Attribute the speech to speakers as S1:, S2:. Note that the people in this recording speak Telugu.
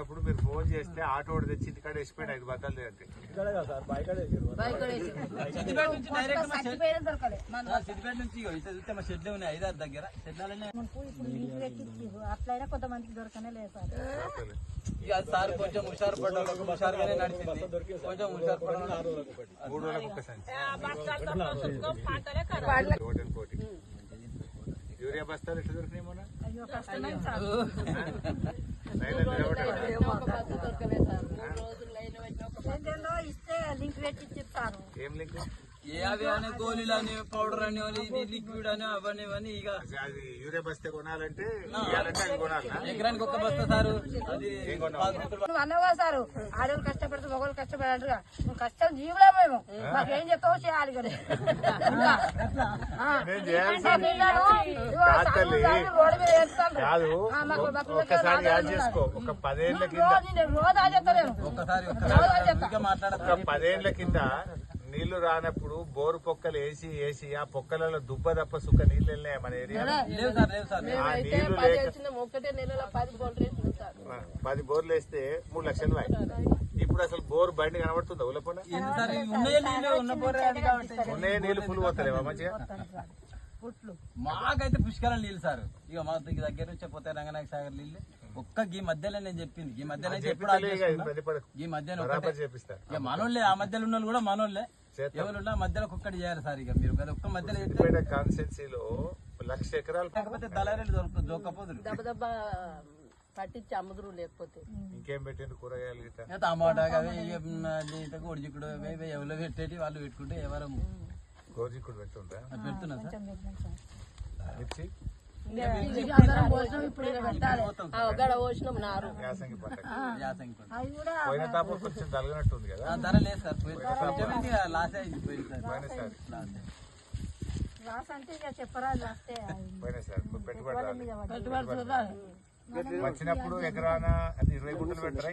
S1: ఉన్నప్పుడు మీరు ఫోన్ చేస్తే ఆటో తెచ్చి ఇంటికాడ వేసిపోయింది 5 బత్తాలు తింటే
S2: సిద్దిపేట నుంచి మా షెడ్లు ఉన్నాయి 5-6 దగ్గర షెడ్లనే
S3: అట్లయినా కొంతమందికి దొరకనే లేదు సార్.
S2: ఇక సార్ కొంచెం హుషారు పడ్డాడు, హుషారుగానే నడిచింది. కొంచెం హుషారు పడ్డాడు.
S1: 3 రోజులకు ఒక సంచి పోటీ యూరియా బస్తాలు ఎట్లా దొరికినాయి మొన్న
S3: అయ్యో కష్టమే సార్. ఏంటో ఇస్తే లింక్ పెట్టి చెప్తారు.
S1: ఏం లింక్
S2: ఏ అవి అని గోళీలు అని పౌడర్ అని లిక్విడ్ అని అవన్నీ ఇవన్నీ ఇక
S1: అది యూరియా బస్తే కొనాలంటే ఇవ్వాలంటే అది కొనాలా
S2: ఎకరానికి ఒక బస్తా సారు అది
S3: నువ్వు అన్నవా సారు ఆడవాళ్ళు కష్టపడితే మగవాళ్ళు కష్టపడారుగా నువ్వు కష్టం జీవులే మేము మాకేం చెప్తావు చేయాలి కదా.
S1: కాదు ఒక్కసారి యాడ్ చేసుకో. ఒక 10 ఏళ్ల కింద
S3: రోజు ఆచేస్తాను
S2: ఒక్కసారి మాట్లాడతా.
S1: 10 ఏళ్ల కింద నీళ్లు రానప్పుడు బోరు పొక్కలు వేసి ఆ పొక్కలలో దుబ్బ తప్ప సుక్క నీళ్లు వెళ్ళినాయి మన ఏరియా.
S2: లేవు సార్ లేవు సార్.
S1: ఆ నీళ్లు లేక 10 బోర్లు వేస్తే 3 లక్షలు వాయి. ఇప్పుడు అసలు బోరు బండి కనబడుతుందా ఉలపన ఉన్నాయే నీళ్లు ఫుల్ పోతలేవా మంచిగా.
S2: మాకైతే పుష్కరం నీళ్ళు సార్. ఇక మా దగ్గర నుంచి పోతే రంగనాయక సాగర్ నీళ్ళు ఒక్క గీ మధ్యలో నేను చెప్పింది ఈ మధ్యలో ఈ మధ్యలో ఇక మనోళ్ళే ఆ మధ్యలో ఉన్న కూడా మనోళ్ళే ఎవరున్నా మధ్యలో ఒక్కటి చేయాలి సార్. ఇక మీరు ఒక్క మధ్యలో
S1: కాన్స్టిట్యున్సీలో 1,00,000 ఎకరాలు
S2: కాకపోతే దళారీలు దొరకపోదు
S4: దెబ్బ పట్టించి అమ్ముదురు. లేకపోతే
S1: ఇంకేం పెట్టిండు కూరగాయలు
S2: టమాటా గోడిచిక్కుడు ఎవరు పెట్టేటి వాళ్ళు పెట్టుకుంటే ఎవరు
S1: గోజిక్కుడు పెడుతుందా
S2: పెడుతున్నా సార్.
S1: మిర్చి
S4: గడ పోసినాం నారు
S1: యాసంగి పంట
S2: యాసంగి పంట
S1: పోయిన తాప కొంచెం తలగనట్టుంది కదా.
S2: ధర లేదు సార్. లాస్ అయింది
S1: పోయినసారి
S3: లాస్ అంటే ఇక చెప్పరా లాస్తే
S1: పోయినసారి పెట్టుబడి వచ్చినప్పుడు ఎకరాన 20 గుంటలు పెట్టరా.